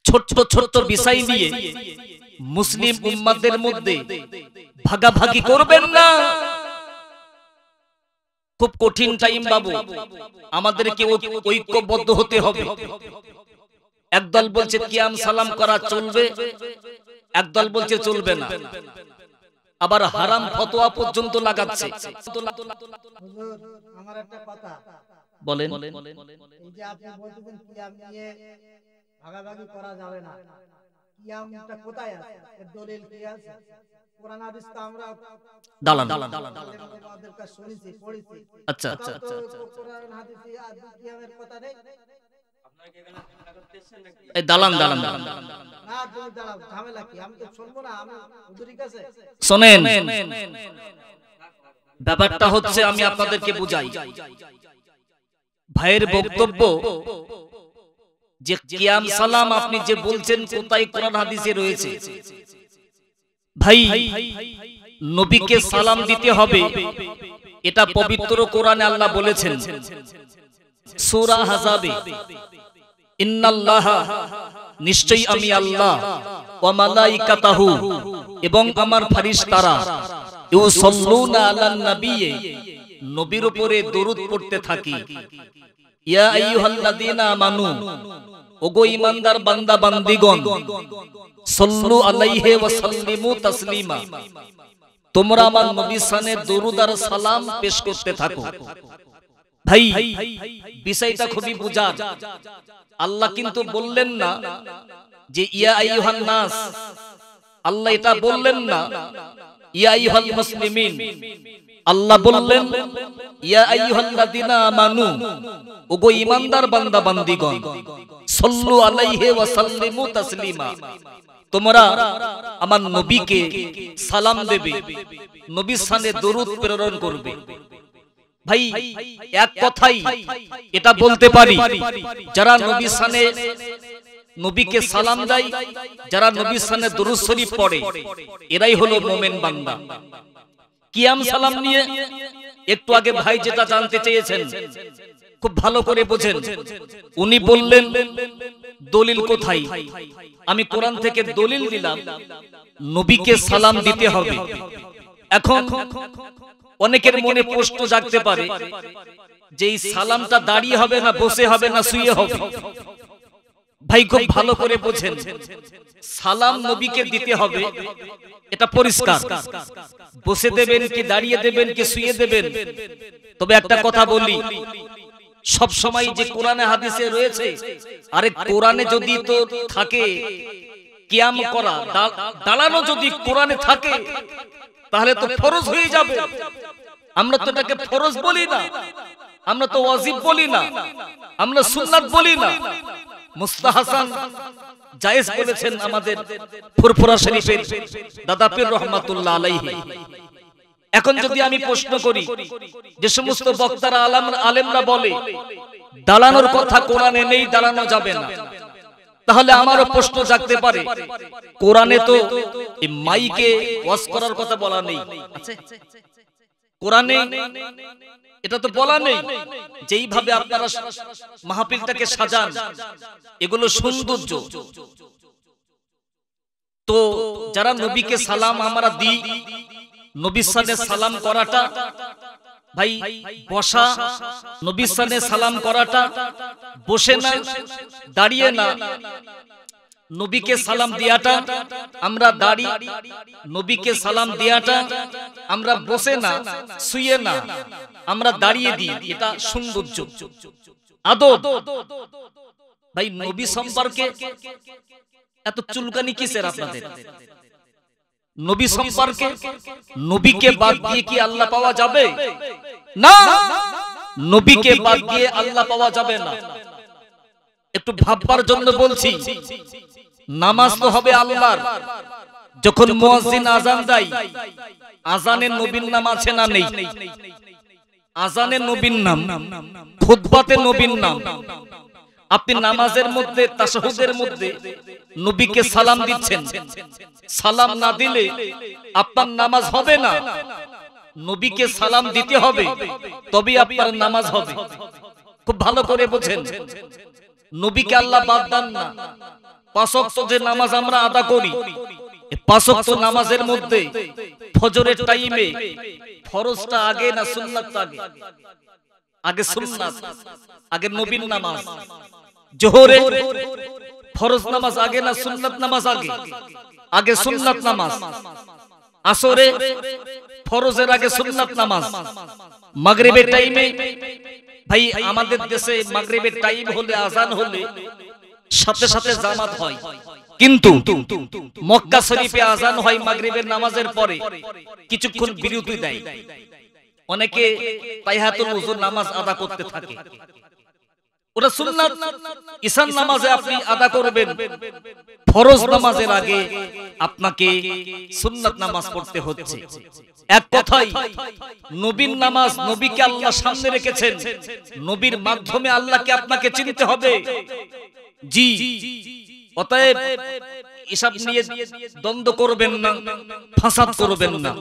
ছোট্ট ছোট্ট বিষয় নিয়ে মুসলিম উম্মাদের মধ্যে ভাগাভাগি করবেন না। খুব কঠিন টাইম বাবু, আমাদেরকে ঐক্যবদ্ধ হতে হবে। একদল বলছে কিয়াম সালাম করা চলবে, একদল বলছে চলবে না, আবার হারাম ফতোয়া পর্যন্ত লাগাচ্ছে। আমার একটা কথা বলেন। এই যে আপনি বলতেছেন কিয়াম নিয়ে ভাগাভাগি করা যাবে না, কিয়ামটা কোথায় আছে, এর দলিল কি আছে? কোরআন হাদিস তো আমরা দালান আমাদের কাছে শুনেছি পড়েছি। আচ্ছা আচ্ছা আচ্ছা, কোরআন হাদিসে আদৌ কিয়ামের কথা নেই। এই দালান দালান না তুমি দাঁড়াও, ঝামেলা কি? আমি তো শুনবো না, আমি হুজুরের কাছে শোনেন। ব্যাপারটা হচ্ছে আমি আপনাদেরকে বুঝাই। ভাইয়ের বক্তব্য যে কিয়াম সালাম আপনি যে বলছেন কোথায় কোরআন হাদিসে রয়েছে। ভাই, নবীকে সালাম দিতে হবে, এটা পবিত্র কোরআনে আল্লাহ বলেছেন সূরা আহজাবে, ইন্নাল্লাহা, নিশ্চয়ই আমি আল্লাহ, ওয়া মালাইকাতাহু, এবং আমার ফেরেশতারা, ইউসাল্লুনা আলান নবিয়্যি, নবীর উপরে দরুদ পড়তে থাকি। ইয়া আইয়ুহাল্লাযীনা আমানু, ওগো ঈমানদার বান্দা বান্দীগণ, সাল্লু আলাইহি ওয়া সাল্লিমু তাসলিমা, তোমরা আমার নবীর শানে দরুদ আর সালাম পেশ করতে থাকো। ভাই, বিষয়টা খুবই বুঝার। আল্লাহ কিন্তু বললেন না যে ইয়া আইয়ুহান নাস, আল্লাহ এটা বললেন না ইয়া আইয়ুহাল মুসলিমিন, আল্লাহ বললেন ইয়া আইয়ুহাল্লাযীনা আমানু, ওগো ঈমানদার বান্দা বান্দীগণ, সাল্লু আলাইহি ওয়া সাল্লিমু তাসলিমা, তোমরা আমার নবীকে সালাম দেবে, নবীর শানে দরুদ প্রেরণ করবে। ভাই, এক কথাই এটা বলতে পারি, যারা নবীর শানে নবীকে সালাম দেয়, যারা নবীর শানে দরুদ শরীফ পড়ে, এরাই হলো মুমিন বান্দা। কিয়াম সালাম নিয়ে একটু আগে ভাই যেটা জানতে চেয়েছেন, খুব ভালো করে বোঝেন। উনি বললেন দলিল কোথায়? আমি কোরআন থেকে দলিল দিলাম, নবীকে সালাম দিতে হবে। এখন অনেকের মনে প্রশ্ন জাগতে পারে যে এই সালামটা দাঁড়িয়ে হবে না বসে হবে না শুয়ে হবে? ভাই, খুব ভালো করে বোঝেন, সালাম নবীকে দিতে হবে, এটা পরিষ্কার। বসে দেবেন কি দাঁড়িয়ে দেবেন কি শুয়ে দেবেন? তবে একটা কথা বলি, সব সময় যে কোরআনে হাদিসে রয়েছে, আরে কোরআনে যদি তো থাকে কিয়াম করা, দাঁড়ানো যদি কোরআনে থাকে, তাহলে তো ফরজ হয়ে যাবে। আমরা তো এটাকে ফরজ বলি না, আমরা তো ওয়াজিব বলি না, আমরা সুন্নাত বলি না, মুস্তাহাসান জায়েজ বলেছেন আমাদের ফুরফুরা শরীফের দাদা পীর রহমাতুল্লাহ আলাইহি। এখন যদি আমি প্রশ্ন করি, যে সমস্ত বক্তারা আলেমরা বলে দাঁড়ানোর কথা কোরআনে নেই, দাঁড়ানো যাবে না, তাহলে আমারও প্রশ্ন জাগতে পারে, কোরআনে তো এই মাইকে ওয়াজ করার কথা বলা নেই, আছে কোরআনে এটা তো বলা নেই। যেইভাবে আপনারা মাহফিলটাকে সাজান, এগুলো সৌন্দর্য। তো যারা নবীকে সালাম আমরা দিই, নবীর শানে সালাম করাটা, ভাই বসা, নবীর শানে সালাম করাটা বসে না দাঁড়িয়ে না, নবীকে সালাম দিয়াটা আমরা দাঁড়ি, নবীকে সালাম দিয়াটা আমরা বসে না শুয়ে না, আমরা দাঁড়িয়ে দিই, এটা সৌন্দর্য আদব। ভাই, নবী সম্পর্কে এত চুলকানি কিসের আপনাদের? নবী সম্পর্কে, নবীকে বাদ দিয়ে কি আল্লাহ পাওয়া যাবে? না, নবীকে বাদ দিয়ে আল্লাহ পাওয়া যাবে না। একটু ভাববার জন্য বলছি, নামাজ তো হবে আল্লাহর। যখন মুয়াজ্জিন আযান দেয়, আযানে নবীর নাম আছে না নেই? আযানে নবীর নাম, খুতবাতে নবীর নাম। আপনি নামাজের মধ্যে, তাশাহুদের মধ্যে নবীকে সালাম দিচ্ছেন, সালাম না দিলে আপনার নামাজ হবে না। নবীকে সালাম দিতে হবে, তবে আপনার নামাজ হবে। খুব ভালো করে বোঝেন। নবীকে আল্লাহ বাদ দেন না। 5 ওয়াক্ত যে নামাজ আমরা আদা করি, 5 ওয়াক্ত নামাজের মধ্যে ফজরের টাইমে ফরজটা আগে না সুন্নাতটা আগে? আগে সুন্নাত, আগে নবীর নামাজ। জোহরে ফরজ নামাজ আগে না সুন্নাত নামাজ আগে? আগে সুন্নাত নামাজ। আসরে ফরজের আগে সুন্নাত নামাজ। মাগরিবের টাইমে, ভাই আমাদের দেশে মাগরিবের টাইম হলে, আজান হলে সাথে সাথে জামাত হয়, কিন্তু মক্কা শরীফে আজান হয় মাগরিবের নামাজের পরে, কিছুক্ষণ বিরতি দেয়। অনেকে তাহিয়াতুল ওযু নামাজ আদা করতে থাকে। ওটা সুন্নাত। ঈশান নামাজে আপনি আদা করবেন, ফরজ নামাজের আগে আপনাকে সুন্নাত নামাজ পড়তে হচ্ছে। এক কথাই নবীর নামাজ, নবীকে আল্লাহ সামনে রেখেছেন, নবীর মাধ্যমে আল্লাহকে আপনাকে চিনতে হবে। জি, অতএব এসব নিয়ে দ্বন্দ্ব করবেন না, ফাসাদ করবেন না।